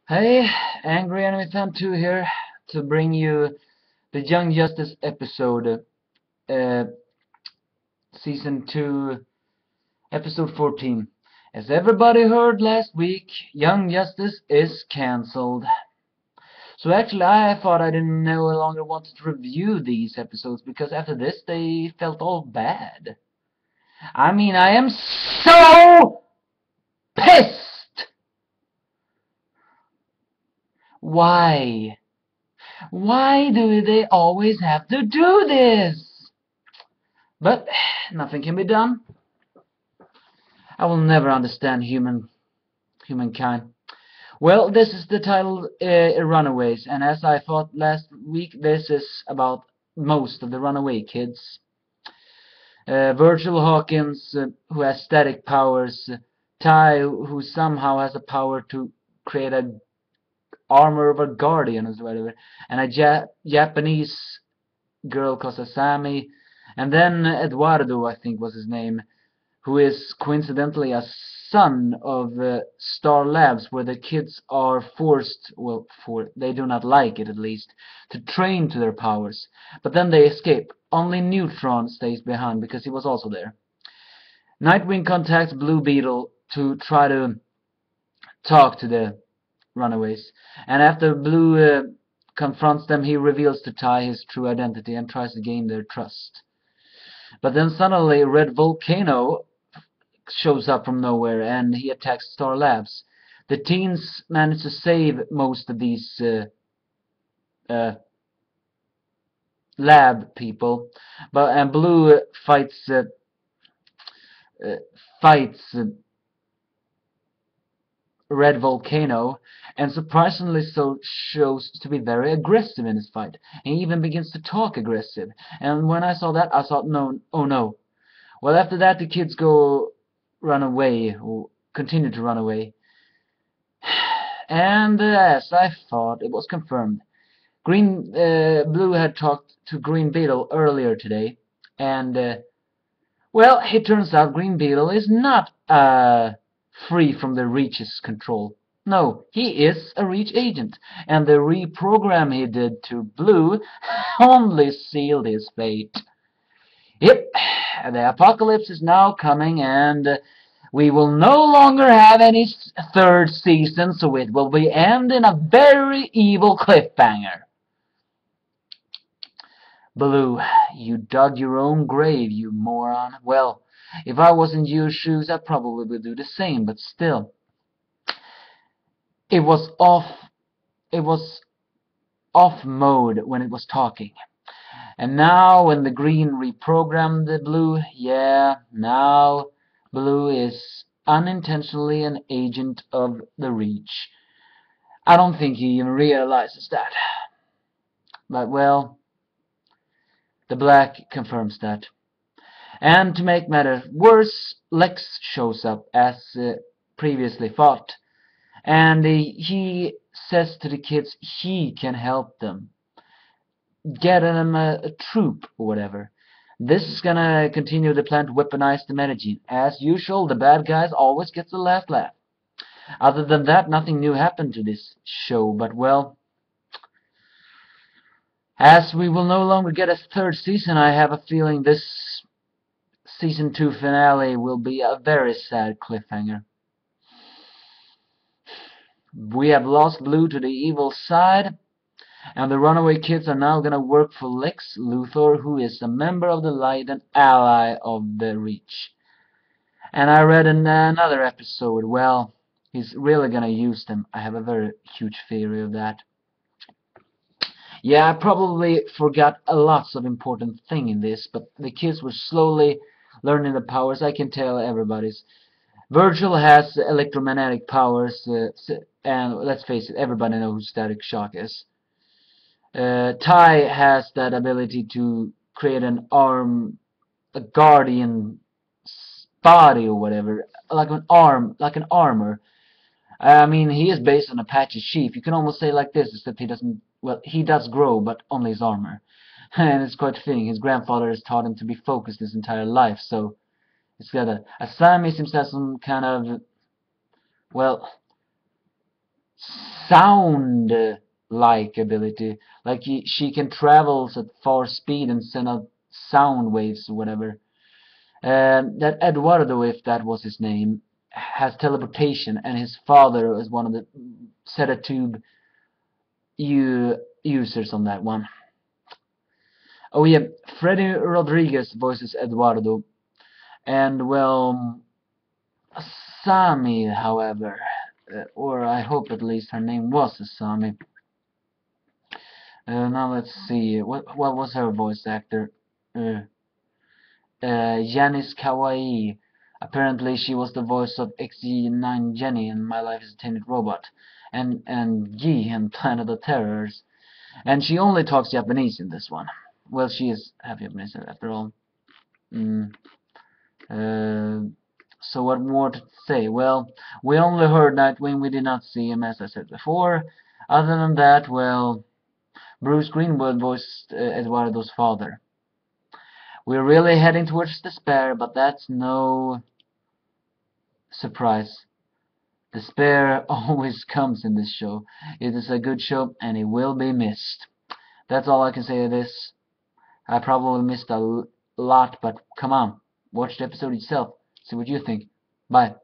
Hey, Angry Anime Fan 2 here to bring you the Young Justice episode, uh, Season 2, Episode 14. As everybody heard last week, Young Justice is cancelled. So actually I thought I didn't no longer wanted to review these episodes because after this they felt all bad. I mean, I am so pissed! Why? Why do they always have to do this? But nothing can be done. I will never understand humankind. Well, this is the title Runaways, and as I thought last week, this is about most of the runaway kids. Virgil Hawkins, who has static powers, Ty, who somehow has a power to create a armor of a guardian or whatever, and a Japanese girl called Asami, and then Eduardo, I think was his name, who is coincidentally a son of Star Labs, where the kids are forced, well, they do not like it at least, to train to their powers. But then they escape. Only Neutron stays behind because he was also there. Nightwing contacts Blue Beetle to try to talk to the runaways, and after Blue confronts them, he reveals to Ty his true identity and tries to gain their trust. But then suddenly Red Volcano shows up from nowhere and he attacks Star Labs. The teens manage to save most of these uh, lab people, but and Blue uh, fights Red Volcano, and surprisingly so shows to be very aggressive in his fight. He even begins to talk aggressive. And when I saw that, I thought, no, oh no. Well, after that, the kids run away, or continue to run away. And as I thought, it was confirmed. Blue had talked to Green Beetle earlier today, and well, it turns out Green Beetle is not free from the Reach's control. No, he is a Reach agent, and the reprogram he did to Blue only sealed his fate. Yep, the apocalypse is now coming, and we will no longer have any third season, so it will be end in a very evil cliffhanger. Blue, you dug your own grave, you moron. Well, if I was in your shoes, I probably would do the same, but still. It was off, it was off mode when it was talking. And now when the green reprogrammed the Blue, yeah, now Blue is unintentionally an agent of the Reach. I don't think he even realizes that. But well, the black confirms that. And to make matters worse, Lex shows up as previously thought. And he says to the kids he can help them. Get them a troop or whatever. This is gonna continue the plan to weaponize the Medellin. As usual, the bad guys always get the last laugh. Other than that, nothing new happened to this show, but well, as we will no longer get a third season, I have a feeling this season 2 finale will be a very sad cliffhanger. We have lost Blue to the evil side, and the runaway kids are now gonna work for Lex Luthor, who is a member of the Light and ally of the Reach. And I read in another episode, well, he's really gonna use them. I have a very huge theory of that. Yeah, I probably forgot a lots of important thing in this, but the kids were slowly learning the powers. I can tell everybody's. Virgil has electromagnetic powers, and let's face it, everybody knows who static shock is. Ty has that ability to create an arm, a guardian body or whatever, like an arm, like an armor. I mean, he is based on Apache Chief. You can almost say like this, except he doesn't, well, he does grow, but only his armor. And it's quite fitting. His grandfather has taught him to be focused his entire life, so it's got a Sammy seems to have some kind of, well, sound-like ability. Like she can travel at far speed and send out sound waves or whatever. That Eduardo, if that was his name, has teleportation, and his father is one of the sedatube users on that one. Oh yeah, Freddy Rodriguez voices Eduardo, and well, Sami, however, or I hope at least her name was Sami. Now let's see, what was her voice actor? Janice Kawaii. Apparently she was the voice of XG9 Jenny in My Life as a Tainted Robot, and Yi in Planet of Terrors. And she only talks Japanese in this one. Well, she is half Japanese after all. Mm. So what more to say? Well, we only heard Nightwing, we did not see him, as I said before. Other than that, well, Bruce Greenwood voiced Eduardo's father. We're really heading towards despair, but that's no surprise. Despair always comes in this show. It is a good show, and it will be missed. That's all I can say of this. I probably missed a lot, but come on, watch the episode yourself. See what you think. Bye.